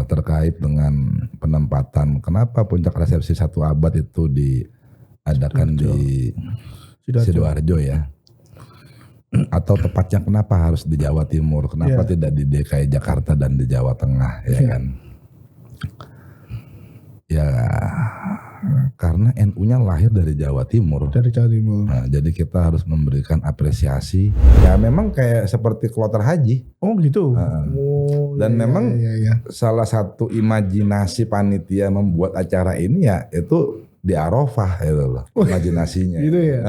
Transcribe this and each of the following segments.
terkait dengan penempatan kenapa puncak resepsi 1 abad itu diadakan di Sidoarjo ya, atau tepatnya kenapa harus di Jawa Timur, kenapa tidak di DKI Jakarta dan di Jawa Tengah ya kan? Ya karena NU-nya lahir dari Jawa Timur. Nah, jadi kita harus memberikan apresiasi. Ya memang kayak seperti kloter haji. Oh gitu. Dan memang salah satu imajinasi panitia membuat acara ini ya itu di Arafah itu loh, imajinasinya. Gitu ya.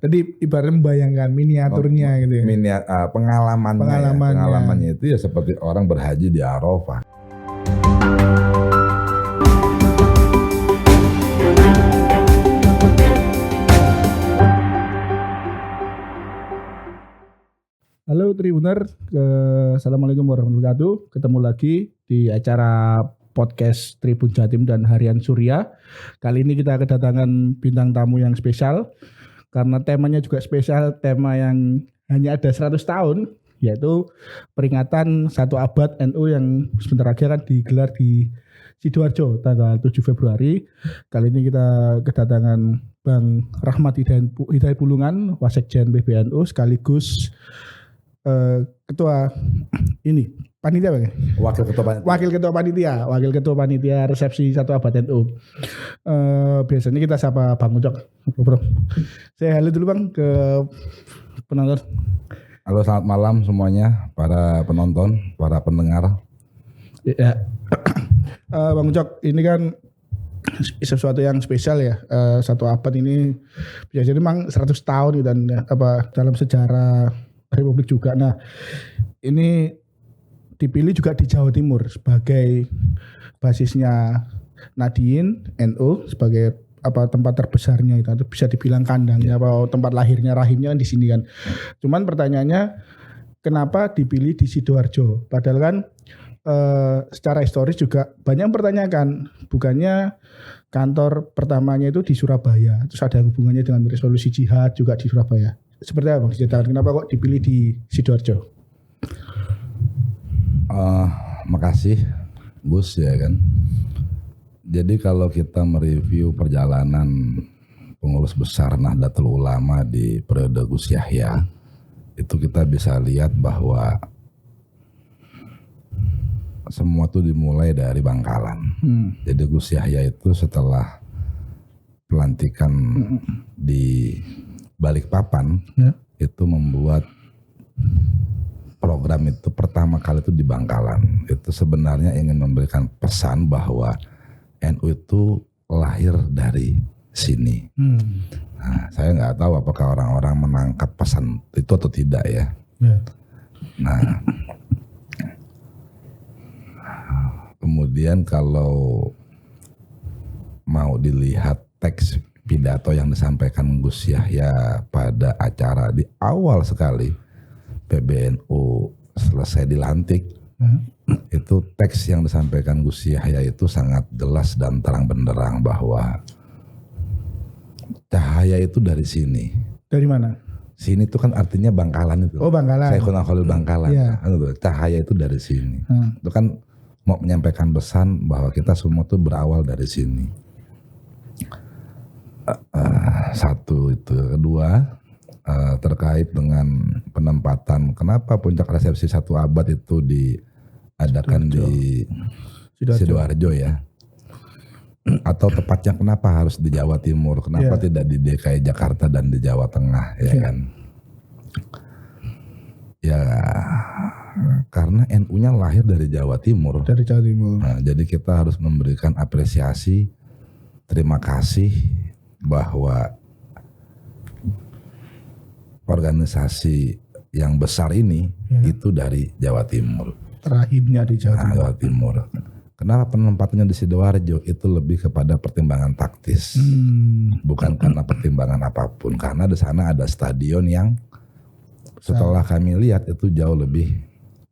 Jadi ibaratnya membayangkan miniaturnya gitu ya. Pengalamannya itu ya seperti orang berhaji di Arafah. Halo Tribuner, Assalamualaikum warahmatullahi wabarakatuh. Ketemu lagi di acara podcast Tribun Jatim dan Harian Surya. Kali ini kita kedatangan bintang tamu yang spesial karena temanya juga spesial, tema yang hanya ada 100 tahun, yaitu peringatan 1 abad NU yang sebentar lagi akan digelar di Sidoarjo tanggal 7 Februari. Kali ini kita kedatangan Bang Rahmat Hidayat Pulungan, Wasekjen PBNU sekaligus ketua ini panitia Bang? Wakil ketua panitia resepsi 1 abad NU. Biasanya kita sapa Bang Ucok. Bro. Saya halo dulu Bang ke penonton. Halo, selamat malam semuanya para penonton, para pendengar. Ya. Bang Ucok, ini kan sesuatu yang spesial ya. 1 abad ini biasanya memang 100 tahun gitu, dan dalam sejarah Republik juga. Nah, ini dipilih juga di Jawa Timur sebagai basisnya Nahdien NU, sebagai tempat terbesarnya itu, atau bisa dibilang kandangnya atau tempat lahirnya rahimnya kan di sini kan. Cuman pertanyaannya kenapa dipilih di Sidoarjo? Padahal kan secara historis juga banyak yang mempertanyakan, bukannya kantor pertamanya itu di Surabaya, terus ada hubungannya dengan resolusi jihad juga di Surabaya. Seperti apa Bang? Kenapa kok dipilih di Sidoarjo? Makasih Gus ya kan. Jadi kalau kita mereview perjalanan pengurus besar Nahdlatul Ulama di periode Gus Yahya, itu kita bisa lihat bahwa semua itu dimulai dari Bangkalan. Jadi Gus Yahya itu setelah pelantikan di Balikpapan itu membuat program itu pertama kali itu di Bangkalan. Itu sebenarnya ingin memberikan pesan bahwa NU itu lahir dari sini. Nah, saya nggak tahu apakah orang-orang menangkap pesan itu atau tidak ya. Nah, kemudian kalau mau dilihat teks pidato yang disampaikan Gus Yahya pada acara di awal sekali PBNU selesai dilantik, itu teks yang disampaikan Gus Yahya itu sangat jelas dan terang benderang bahwa cahaya itu dari sini. Dari mana? Sini itu kan artinya Bangkalan itu. Oh, Bangkalan. Syekhuna Khalil Bangkalan. Cahaya itu dari sini. Itu kan mau menyampaikan pesan bahwa kita semua itu berawal dari sini. Satu itu. Kedua, terkait dengan penempatan kenapa puncak resepsi 1 abad itu diadakan di Sidoarjo ya, atau tepatnya kenapa harus di Jawa Timur, kenapa tidak di DKI Jakarta dan di Jawa Tengah ya kan? Ya karena NU-nya lahir dari Jawa Timur. Nah, jadi kita harus memberikan apresiasi, terima kasih bahwa organisasi yang besar ini itu dari Jawa Timur. Rahimnya di Jawa Timur. Kenapa penempatannya di Sidoarjo? Itu lebih kepada pertimbangan taktis, bukan karena pertimbangan apapun. Karena di sana ada stadion yang setelah kami lihat itu jauh lebih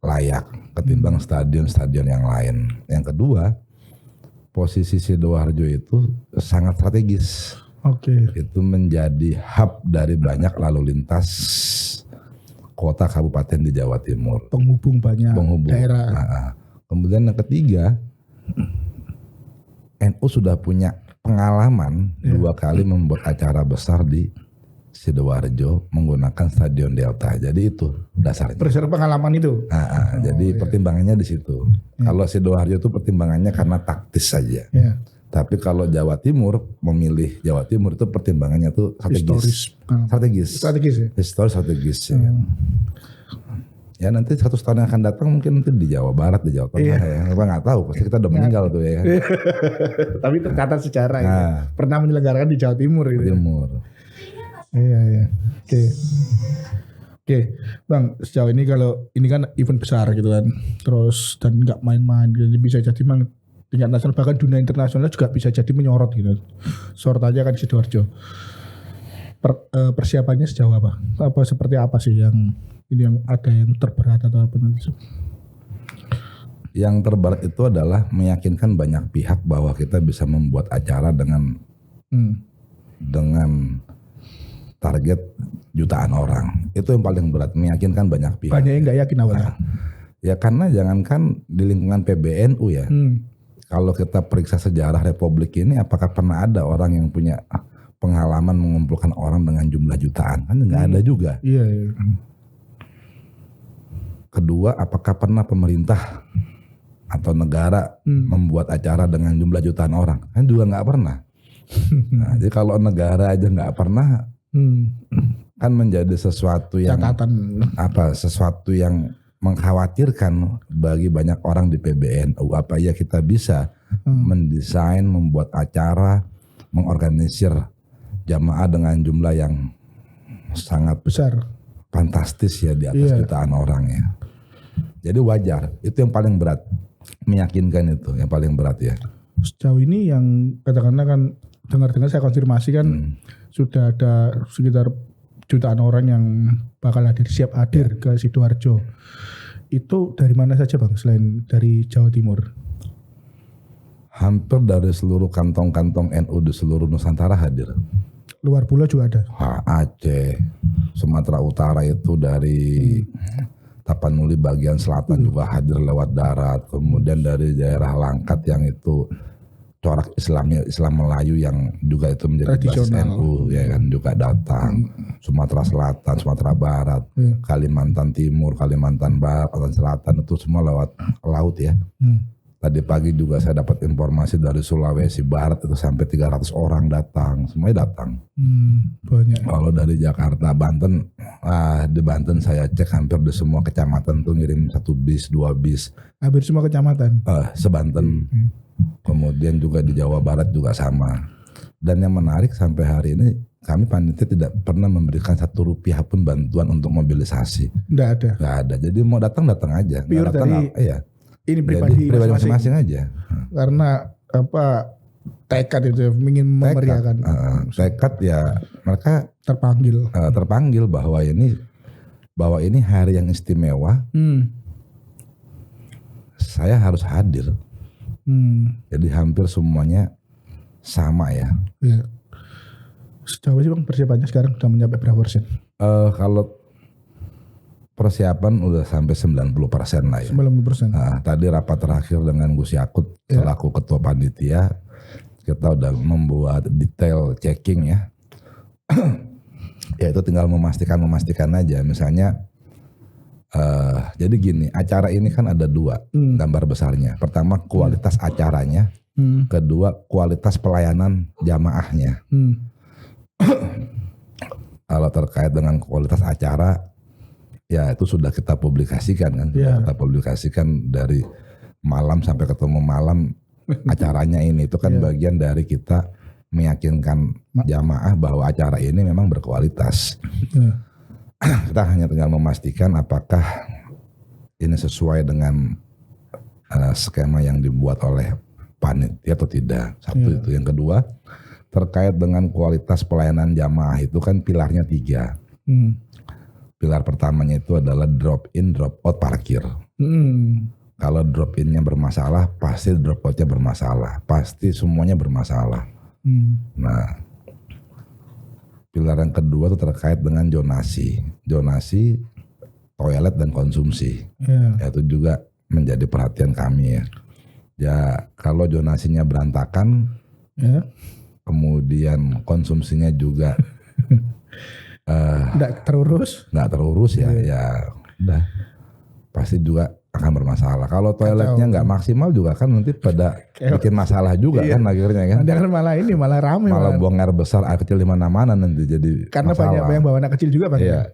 layak ketimbang stadion-stadion yang lain. Yang kedua, posisi Sidoarjo itu sangat strategis. Itu menjadi hub dari banyak lalu lintas kota kabupaten di Jawa Timur. Penghubung banyak daerah. Kemudian yang ketiga, NU sudah punya pengalaman 2 kali membuat acara besar di Sidoarjo menggunakan Stadion Delta. Jadi itu dasarnya. Berdasarkan pengalaman itu. Jadi pertimbangannya di situ. Kalau Sidoarjo itu pertimbangannya karena taktis saja. Tapi kalau Jawa Timur, memilih Jawa Timur itu pertimbangannya tuh strategis. Ya nanti 100 tahun yang akan datang mungkin nanti di Jawa Barat, di Jawa Tengah ya. Apa nggak tahu, pasti kita udah meninggal tuh ya. Tapi tercatat sejarah ya. Pernah menyelenggarakan di Jawa Timur gitu. Iya. Oke, Bang, sejauh ini kalau ini kan event besar gitu kan. Terus dan nggak main-main, jadi bisa jadi Bang tingkat nasional bahkan dunia internasional juga bisa jadi menyorot gitu. Sorotannya kan Sidoarjo. Persiapannya sejauh apa? Seperti apa sih yang ini yang ada yang terberat atau apa nanti? Yang terberat itu adalah meyakinkan banyak pihak bahwa kita bisa membuat acara dengan target jutaan orang. Itu yang paling berat, meyakinkan banyak pihak. Banyak yang nggak yakin awalnya. Ya karena jangankan di lingkungan PBNU ya. Kalau kita periksa sejarah Republik ini, apakah pernah ada orang yang punya pengalaman mengumpulkan orang dengan jumlah jutaan? Kan nggak ada juga. Iya. Kedua, apakah pernah pemerintah atau negara membuat acara dengan jumlah jutaan orang? Kan juga nggak pernah. Nah, jadi kalau negara aja nggak pernah, kan menjadi sesuatu yang sesuatu yang mengkhawatirkan bagi banyak orang di PBNU. Apa ya kita bisa mendesain, membuat acara, mengorganisir jamaah dengan jumlah yang sangat besar, fantastis ya, di atas jutaan orang ya. Jadi wajar, itu yang paling berat, meyakinkan itu yang paling berat ya. Sejauh ini yang katakanlah kan dengar-dengar saya konfirmasi kan sudah ada sekitar jutaan orang yang bakal siap hadir ke Sidoarjo. Itu dari mana saja Bang selain dari Jawa Timur? Hampir dari seluruh kantong-kantong NU di seluruh Nusantara hadir. Luar pulau juga ada? Aceh, Sumatera Utara itu dari Tapanuli bagian selatan juga hadir lewat darat. Kemudian dari daerah Langkat yang itu corak Islam Melayu yang juga itu menjadi basis NU ya kan juga datang. Sumatera Selatan, Sumatera Barat, Kalimantan Timur, Kalimantan Barat, Kalimantan Selatan itu semua lewat laut ya. Tadi pagi juga saya dapat informasi dari Sulawesi Barat itu sampai 300 orang datang, semuanya datang. Banyak. Kalau dari Jakarta, Banten, di Banten saya cek hampir di semua kecamatan tuh ngirim 1 bis, 2 bis. Hampir semua kecamatan? Sebanten. Kemudian juga di Jawa Barat juga sama. Dan yang menarik sampai hari ini kami panitia tidak pernah memberikan Rp1 pun bantuan untuk mobilisasi. Nggak ada. Nggak ada. Jadi mau datang aja. Pure dari ini pribadi masing-masing aja. Karena tekad itu ingin memeriahkan. Tekad ya mereka terpanggil bahwa ini hari yang istimewa. Saya harus hadir. Jadi hampir semuanya sama ya. Sejauh sih Bang persiapannya sekarang sudah mencapai berapa persen? Kalau persiapan udah sampai 90% lah ya. 90%. Tadi rapat terakhir dengan Gus Yakut selaku ketua panitia, kita udah membuat detail checking ya. Ya itu tinggal memastikan aja. Misalnya, jadi gini, acara ini kan ada 2 gambar besarnya. Pertama kualitas acaranya, kedua kualitas pelayanan jamaahnya. Kalau terkait dengan kualitas acara, ya itu sudah kita publikasikan kan, kita publikasikan dari malam sampai ketemu malam acaranya ini. Itu kan bagian dari kita meyakinkan jamaah bahwa acara ini memang berkualitas. Kita hanya tinggal memastikan apakah ini sesuai dengan skema yang dibuat oleh panitia atau tidak. Satu itu. Yang kedua terkait dengan kualitas pelayanan jamaah itu kan pilarnya 3. Pilar pertamanya itu adalah drop in, drop out parkir. Kalau drop innya bermasalah, pasti drop outnya bermasalah. Pasti semuanya bermasalah. Nah, pilar yang kedua itu terkait dengan zonasi toilet dan konsumsi. Itu juga menjadi perhatian kami ya. Ya kalau zonasinya berantakan, Ya. kemudian konsumsinya juga Nggak terurus. ya, ya udah pasti juga akan bermasalah. Kalau toiletnya nggak maksimal juga kan nanti pada bikin masalah juga kan akhirnya kan. Nanti akan malah rame. Malah buang air besar, air kecil di mana-mana nanti jadi karena masalah. banyak yang bawa anak kecil juga Bang. Iya.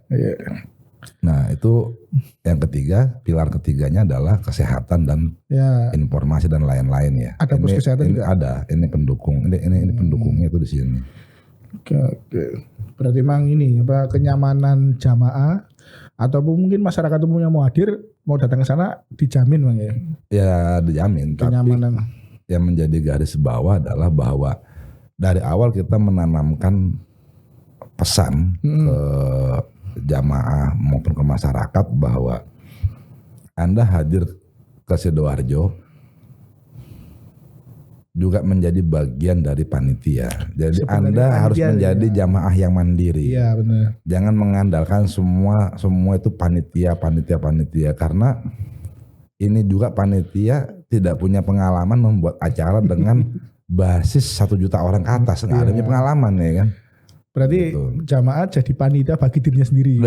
Nah itu yang ketiga, pilar ketiganya adalah kesehatan dan informasi dan lain-lain ya. Ada pos kesehatan ini juga. Ada, ini pendukung, ini pendukungnya itu di sini. Oke. Berarti memang ini kenyamanan jamaah ataupun mungkin masyarakat umum yang mau hadir, mau datang ke sana dijamin Bang ya. Ya dijamin. Kenyamanan. Tapi yang menjadi garis bawah adalah bahwa dari awal kita menanamkan pesan ke jamaah maupun ke masyarakat bahwa Anda hadir ke Sidoarjo juga menjadi bagian dari panitia. Jadi sebenarnya Anda harus menjadi jamaah yang mandiri. Iya benar. Jangan mengandalkan semua itu panitia karena ini juga panitia tidak punya pengalaman membuat acara dengan basis 1 juta orang ke atas, nggak ada pengalaman ya kan. Berarti jamaah jadi panitia bagi dirinya sendiri.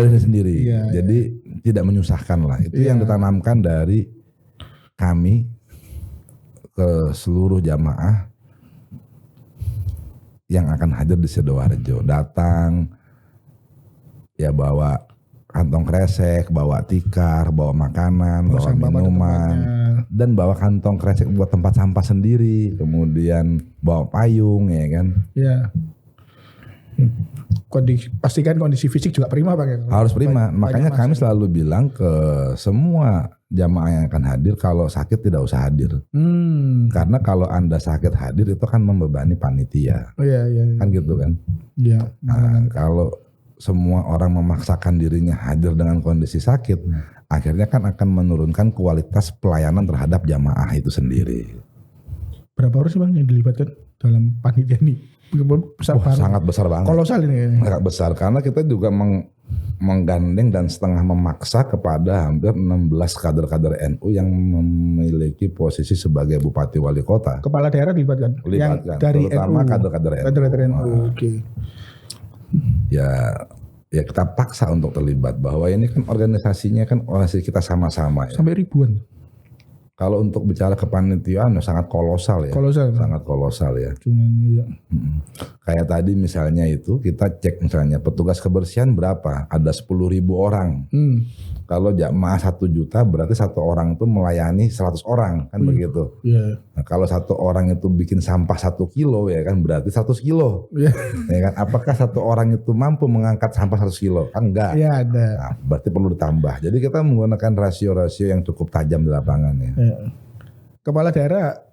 Iya, jadi tidak menyusahkan lah. Itu yang ditanamkan dari kami ke seluruh jamaah yang akan hadir di Sidoarjo. Datang ya bawa kantong kresek, bawa tikar, bawa makanan, bawa minuman, dan bawa kantong kresek buat tempat sampah sendiri. Kemudian bawa payung ya kan. Iya. Pastikan kondisi fisik juga prima Bang ya. Harus prima. Makanya kami selalu bilang ke semua jamaah yang akan hadir, kalau sakit tidak usah hadir. Karena kalau Anda sakit hadir itu kan membebani panitia. Iya. Kan gitu kan. Iya. Nah, kalau semua orang memaksakan dirinya hadir dengan kondisi sakit, akhirnya kan akan menurunkan kualitas pelayanan terhadap jamaah itu sendiri. Berapa orang sih Bang yang dilibatkan dalam panitia ini? Sangat besar banget. Kolosal ini. Sangat besar karena kita juga menggandeng dan setengah memaksa kepada hampir 16 kader-kader NU yang memiliki posisi sebagai bupati wali kota. Kepala daerah dilibatkan. Yang dari terutama NU. kader-kader NU. Kader-kader NU. Oke. Ya kita paksa untuk terlibat bahwa ini kan organisasinya kan organisasi kita sama-sama ya. Sampai ribuan. Kalau untuk bicara kepanitiaan sangat kolosal ya. Sangat kolosal ya. Kayak tadi misalnya itu kita cek misalnya petugas kebersihan berapa? Ada 10.000 orang. Kalau jamaah 1 juta berarti satu orang itu melayani 100 orang kan begitu. Yeah. Nah, kalau satu orang itu bikin sampah 1 kilo ya kan berarti 100 kilo. Yeah. Ya kan? Apakah satu orang itu mampu mengangkat sampah 100 kilo? Kan enggak. Iya ada. Nah, berarti perlu ditambah. Jadi kita menggunakan rasio-rasio yang cukup tajam di lapangan ya. Yeah. Kepala daerah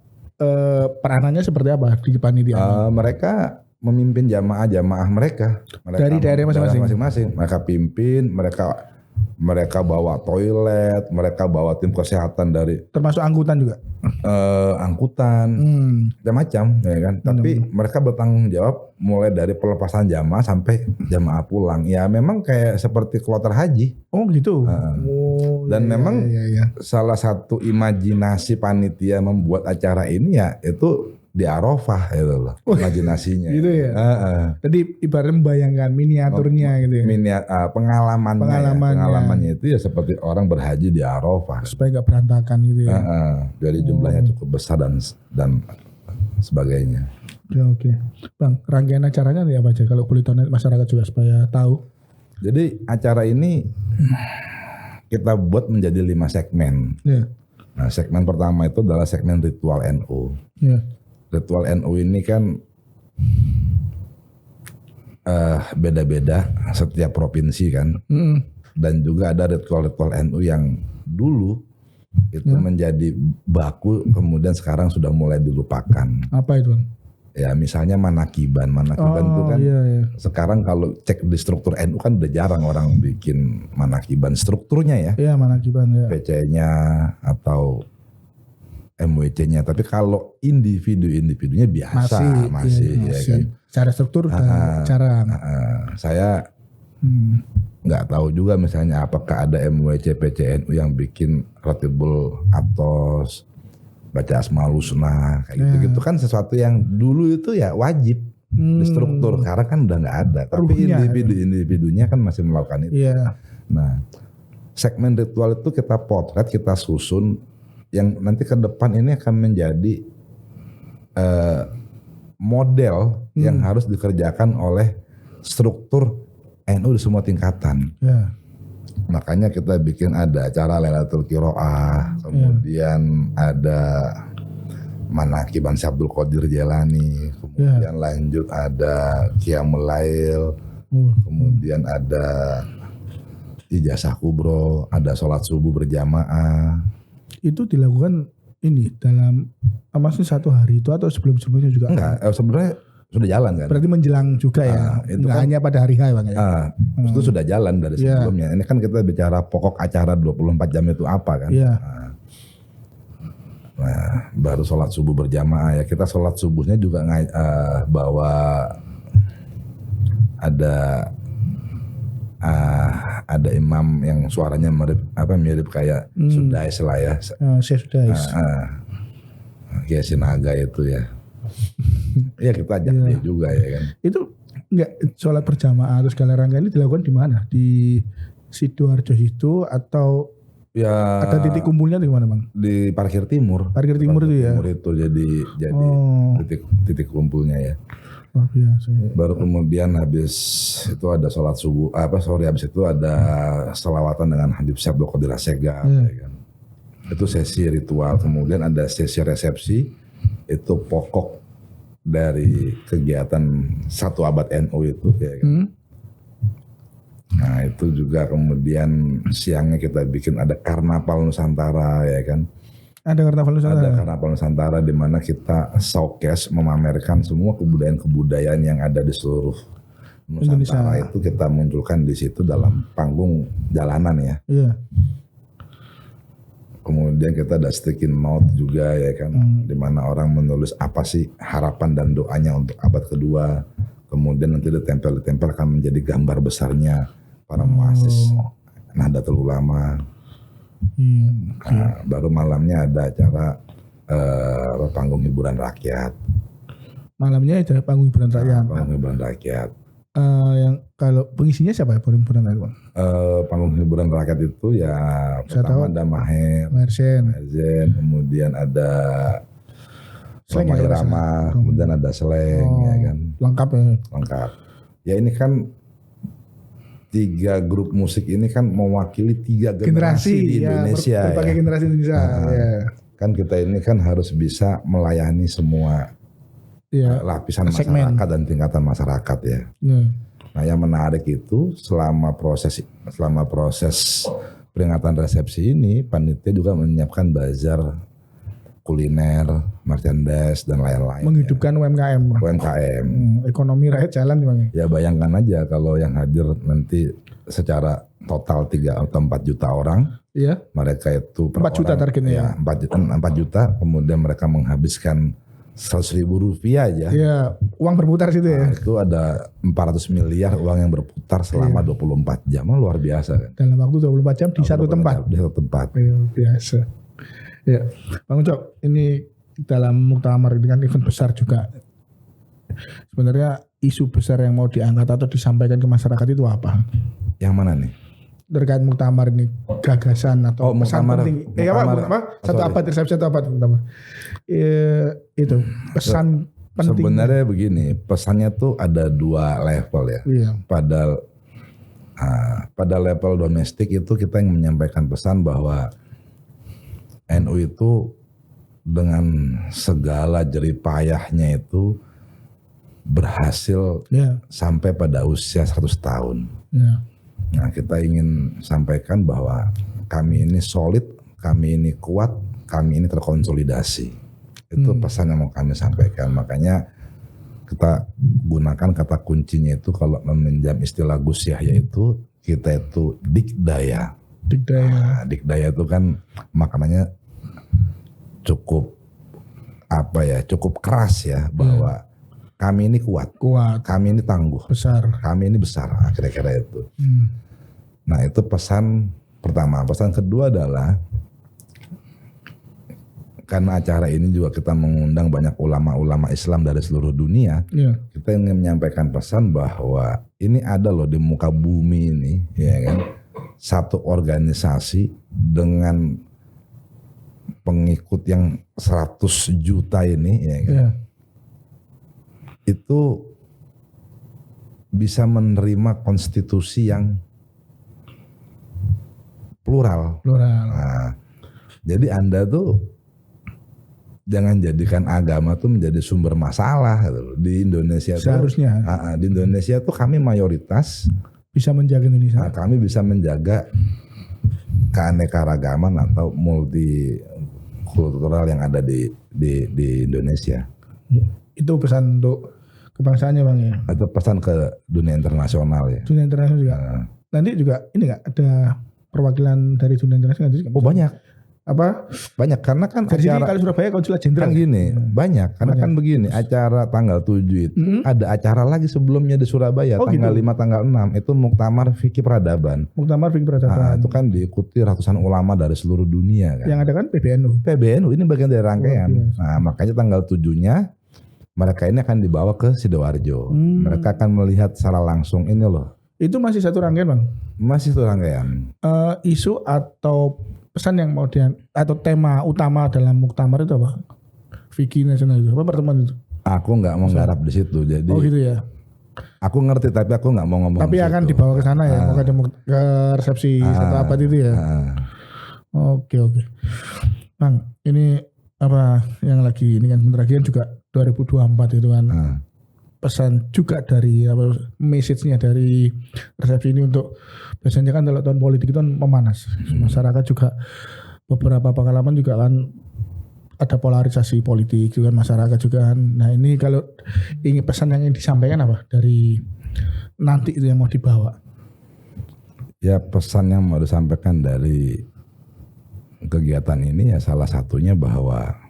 peranannya seperti apa di panitia? Mereka memimpin jamaah mereka dari daerah masing-masing. Mereka pimpin, mereka bawa toilet, mereka bawa tim kesehatan dari termasuk angkutan juga. Angkutan, macam-macam ya kan. Tapi mereka bertanggung jawab mulai dari pelepasan jamaah sampai jamaah pulang. Ya memang kayak seperti kloter haji. Oh gitu. Dan memang salah satu imajinasi panitia membuat acara ini ya itu di Arafah itu loh, imajinasinya. Gitu ya. Jadi ibaratnya membayangkan miniaturnya gitu ya. Pengalamannya itu ya seperti orang berhaji di Arafah. Supaya nggak berantakan gitu ya. Jadi jumlahnya cukup besar dan sebagainya. Oke. Bang, rangkaian acaranya nih apa aja kalau boleh tahu masyarakat juga supaya tahu. Jadi acara ini kita buat menjadi 5 segmen. Yeah. Nah, segmen pertama itu adalah segmen ritual NU. Yeah. Ritual NU ini kan beda-beda setiap provinsi kan. Dan juga ada ritual-ritual NU yang dulu itu menjadi baku kemudian sekarang sudah mulai dilupakan. Apa itu Bang? Ya misalnya manakiban itu kan sekarang kalau cek di struktur NU kan udah jarang orang bikin manakiban strukturnya ya. Iya manakiban ya. PC-nya atau MWC-nya, tapi kalau individunya biasa masih. Ya kan. Secara struktur jarang. Saya nggak tahu juga misalnya apakah ada MWC PCNU yang bikin Rotibul Atos, baca Asmaul Husna kayak gitu-gitu kan sesuatu yang dulu itu ya wajib di struktur, karena kan udah nggak ada. Tapi individunya kan masih melakukan itu. Iya. Nah, segmen ritual itu kita potret, kita susun yang nanti ke depan ini akan menjadi model yang harus dikerjakan oleh struktur NU di semua tingkatan. Ya. Makanya kita bikin ada acara Lailatul Qiraah, kemudian ada Manaqiban Abdul Qadir Jailani, kemudian lanjut ada Qiyamul Lail, kemudian ada Ijazah Kubro, ada sholat subuh berjamaah. Itu dilakukan ini dalam maksudnya satu hari itu atau sebelum-sebelumnya juga? Enggak, sebenarnya sudah jalan kan. Berarti menjelang juga ya, itu nggak kan, hanya pada hari H Bang ya? Itu sudah jalan dari sebelumnya. Ini kan kita bicara pokok acara 24 jam itu apa kan. Nah, baru sholat subuh berjamaah ya. Kita sholat subuhnya juga bawa ada imam yang suaranya mirip kayak Sudais lah ya. Sudais. Kayak Sinaga itu ya. Iya kita ajak dia juga ya kan. Itu enggak sholat berjamaah atau segala rangka ini dilakukan di mana? Di Sidoarjo itu atau ya ada titik kumpulnya di mana Bang? Di Parkir Timur. Parkir Timur itu ya. Timur itu jadi titik kumpulnya ya. Oh, biasa. Baru kemudian habis itu ada sholat subuh, habis itu ada selawatan dengan Habib Syekh Abdul Qadir Asegaf, ya kan. Itu sesi ritual, kemudian ada sesi resepsi, itu pokok dari kegiatan 1 abad NU itu, ya kan. Nah itu juga kemudian siangnya kita bikin ada Karnaval Nusantara, ya kan. Ada Karnaval Nusantara. Ada Karnaval Nusantara di mana kita showcase memamerkan semua kebudayaan-kebudayaan yang ada di seluruh Nusantara itu kita munculkan di situ dalam panggung jalanan ya. Iya. Kemudian kita ada sticky note juga ya kan, di mana orang menulis apa sih harapan dan doanya untuk abad kedua. Kemudian nanti ditempel akan menjadi gambar besarnya para muassis Nahdlatul Ulama. Nah, baru malamnya ada acara panggung hiburan rakyat. Malamnya ada panggung hiburan rakyat. Panggung hiburan rakyat. Yang kalau pengisinya siapa ya panggung hiburan rakyat? Panggung hiburan rakyat itu ya pertama ada Maher Zen, kemudian ada Romai Rama, kemudian ada Seleng, ya kan. Lengkap ya. Lengkap. Ya ini kan 3 grup musik ini kan mewakili 3 generasi di Indonesia. Berbagai generasi Indonesia. Kan kita ini kan harus bisa melayani semua lapisan masyarakat dan tingkatan masyarakat ya. Nah yang menarik itu selama proses peringatan resepsi ini panitia juga menyiapkan bazar kuliner, merchandise dan lain-lain. Menghidupkan UMKM. Ekonomi rakyat jalan gimana? Ya bayangkan aja kalau yang hadir nanti secara total 3 atau 4 juta orang. Iya. Mereka itu 4 juta targetnya ya. 4 juta kemudian mereka menghabiskan 100.000 rupiah aja. Iya, uang berputar situ ya. Itu ada 400 miliar uang yang berputar selama 24 jam. Luar biasa kan. Dalam waktu 24 jam di satu tempat. Di satu tempat. Biasa. Ya, Bang Ucok, ini dalam muktamar ini kan event besar juga. Sebenarnya isu besar yang mau diangkat atau disampaikan ke masyarakat itu apa? Yang mana nih? Terkait muktamar ini, gagasan atau pesan penting. Satu abad resepsi 1 abad muktamar. Itu pesan penting. Sebenarnya begini, pesannya tuh ada 2 level ya. Iya. Pada level domestik itu kita yang menyampaikan pesan bahwa NU itu dengan segala jerih payahnya itu berhasil sampai pada usia 100 tahun. Nah kita ingin sampaikan bahwa kami ini solid, kami ini kuat, kami ini terkonsolidasi. Itu pesan yang mau kami sampaikan. Makanya kita gunakan kata kuncinya itu kalau meminjam istilah Gus Yahya itu kita itu dikdaya. Dikdaya itu kan maknanya cukup keras ya bahwa kami ini kuat, kami ini tangguh, kami ini besar, kira-kira itu. Nah itu pesan pertama. Pesan kedua adalah karena acara ini juga kita mengundang banyak ulama-ulama Islam dari seluruh dunia. Kita ingin menyampaikan pesan bahwa ini ada loh di muka bumi ini, ya kan, satu organisasi dengan pengikut yang 100 juta ini, ya kan, itu bisa menerima konstitusi yang plural. Nah, jadi Anda tuh jangan jadikan agama tuh menjadi sumber masalah gitu. Di Indonesia seharusnya tuh, di Indonesia tuh kami mayoritas bisa menjaga Indonesia. Kami bisa menjaga keanekaragaman atau multikultural yang ada di Indonesia. Itu pesan untuk kebangsaannya Bang ya. Itu pesan ke dunia internasional ya. Dunia internasional juga. Nanti juga ini nggak ada perwakilan dari dunia internasional juga? Oh banyak. Apa? Banyak karena kan dari acara kali Surabaya konsulat jenderal. Kan gini, banyak karena kan begini, acara tanggal 7 itu ada acara lagi sebelumnya di Surabaya tanggal gitu? 5 tanggal 6 itu Muktamar Fikih Peradaban. Muktamar Fikih Peradaban. Itu kan diikuti ratusan ulama dari seluruh dunia kan. Yang ada kan PBNU ini bagian dari rangkaian. Nah, makanya tanggal 7-nya mereka ini akan dibawa ke Sidoarjo. Mereka akan melihat secara langsung ini loh. Itu masih satu rangkaian Bang? Masih satu rangkaian. Isu atau pesan yang mau atau tema utama dalam muktamar itu apa? Fikih nasional itu apa pertemuan itu? Aku nggak mau nggarap di situ, jadi. Oh gitu ya. Aku ngerti tapi aku nggak mau ngomong. Tapi akan dibawa ke sana ya, mau ke resepsi satu abad itu ya. Oke. Bang, ini apa yang lagi ini kan bentar lagi kan juga 2024 itu kan. Pesan juga dari message-nya dari resepsi ini untuk biasanya kan kalau tahun politik itu kan memanas. Masyarakat juga beberapa pengalaman juga kan ada polarisasi politik juga kan masyarakat juga kan. Nah ini kalau ingin pesan yang ingin disampaikan apa dari nanti itu yang mau dibawa? Ya pesan yang mau disampaikan dari kegiatan ini ya salah satunya bahwa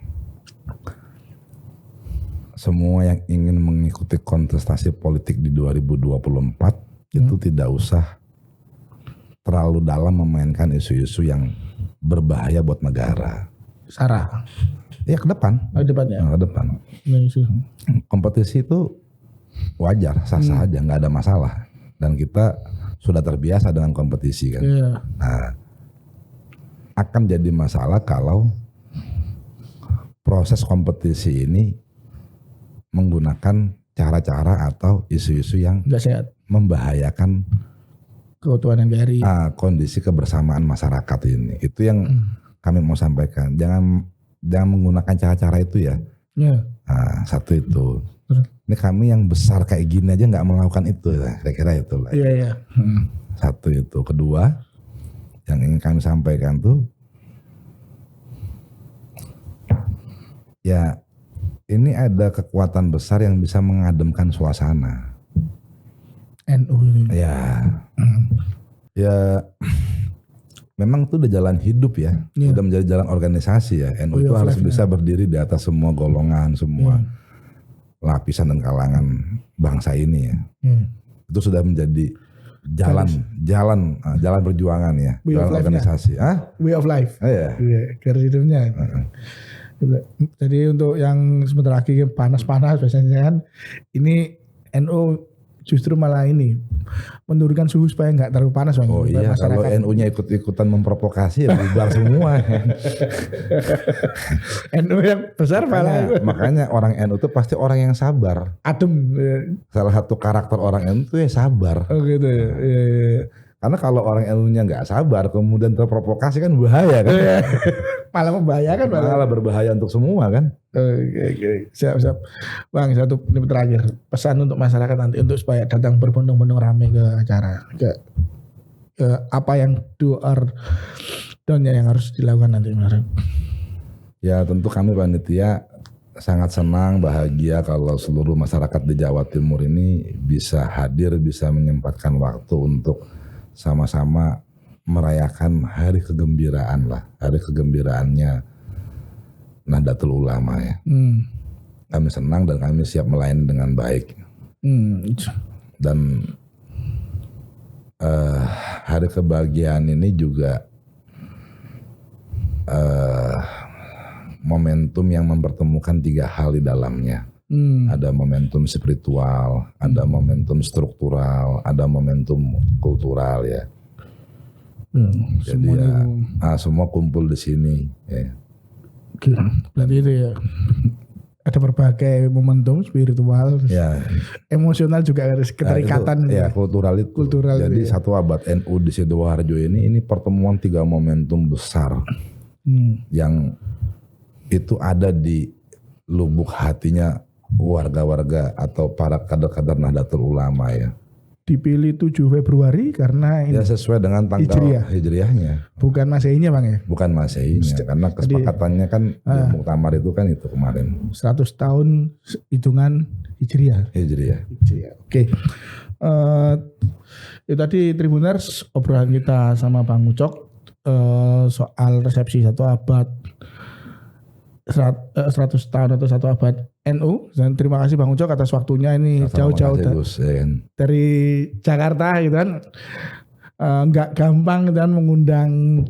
semua yang ingin mengikuti kontestasi politik di 2024 itu tidak usah terlalu dalam memainkan isu-isu yang berbahaya buat negara. Sarah. Ya ke depan. Ke depannya. Ke depan. Kompetisi itu wajar, sah-sah aja, nggak ada masalah. Dan kita sudah terbiasa dengan kompetisi kan. Nah, akan jadi masalah kalau proses kompetisi ini menggunakan cara-cara atau isu-isu yang nggak sehat, membahayakan keutuhan NKRI, kondisi kebersamaan masyarakat ini. Itu yang kami mau sampaikan. Jangan menggunakan cara-cara itu ya. Nah, satu itu. Ini kami yang besar kayak gini aja nggak melakukan itu, kira-kira itu lah. Iya. Satu itu. Kedua, yang ingin kami sampaikan tuh, ya. Ini ada kekuatan besar yang bisa mengademkan suasana. NU ini. Ya, memang itu udah jalan hidup ya, udah menjadi jalan organisasi ya. NU itu harus bisa berdiri di atas semua golongan, semua lapisan dan kalangan bangsa ini ya. Itu sudah menjadi jalan perjuangan ya, jalan organisasi. Way of life. Iya. Garis hidupnya. Jadi untuk yang sebentar lagi panas-panas biasanya kan ini NU justru malah ini menurunkan suhu supaya nggak terlalu panas Bang. Oh iya, kalau NU-nya ikut-ikutan memprovokasi ya bubar semua. NU yang besar malah. Makanya orang NU itu pasti orang yang sabar. Adem. Salah satu karakter orang NU itu ya sabar. Oh gitu ya. Karena kalau orang NU-nya nggak sabar kemudian terprovokasi kan bahaya kan. Malah membahayakan. Malah berbahaya untuk semua kan. Oke. Siap. Bang, satu ini terakhir. Pesan untuk masyarakat nanti untuk supaya datang berbondong-bondong ramai ke acara. Ke apa yang do or don't yang harus dilakukan nanti. Ya tentu kami panitia sangat senang, bahagia kalau seluruh masyarakat di Jawa Timur ini bisa hadir, bisa menyempatkan waktu untuk sama-sama merayakan hari kegembiraan lah, hari kegembiraannya Nahdlatul Ulama ya. Kami senang dan kami siap melayani dengan baik. Dan hari kebahagiaan ini juga momentum yang mempertemukan 3 hal di dalamnya. Ada momentum spiritual, ada momentum struktural, ada momentum kultural ya. Jadi semua kumpul di sini. Ya. Berarti itu ya. Ada berbagai momentum spiritual, ya. Emosional juga harus keterikatan. Ya, kultural itu. Jadi ya. 1 abad NU di Sidoarjo ini pertemuan 3 momentum besar yang itu ada di lubuk hatinya warga-warga atau para kader-kader Nahdlatul Ulama ya. Dipilih 7 Februari karena ini ya sesuai dengan tanggal hijriahnya. Bukan Masehinya Bang ya? Bukan Masehinya karena kesepakatannya kan di muktamar itu kan itu kemarin. 100 tahun hitungan Hijriah. Oke. Itu tadi Tribuners obrolan kita sama Bang Ucok soal resepsi 1 abad 100 tahun atau 1 abad NU. Dan terima kasih Bang Ucok atas waktunya ini jauh-jauh dari Jakarta gitu kan. Enggak gampang dan mengundang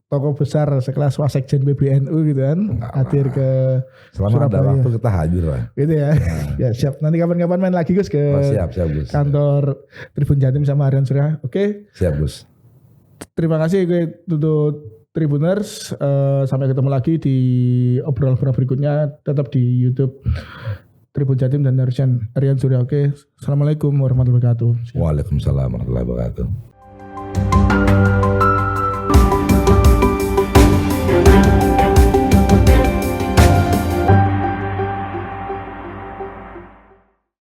tokoh besar sekelas Wasekjen PBNU gitu kan. Hadir ke selama Surabaya. Ada waktu kita hadir lah. Gitu ya. Ya siap. Nanti kapan-kapan main lagi Gus ke siap, Gus. Kantor Tribun Jatim sama Harian Surya. Oke. Siap Gus. Terima kasih gue untuk Tribuners, sampai ketemu lagi di obrolan berikutnya, tetap di YouTube Tribun Jatim dan Harian Surya. Oke, Assalamualaikum warahmatullahi wabarakatuh. Waalaikumsalam warahmatullahi wabarakatuh.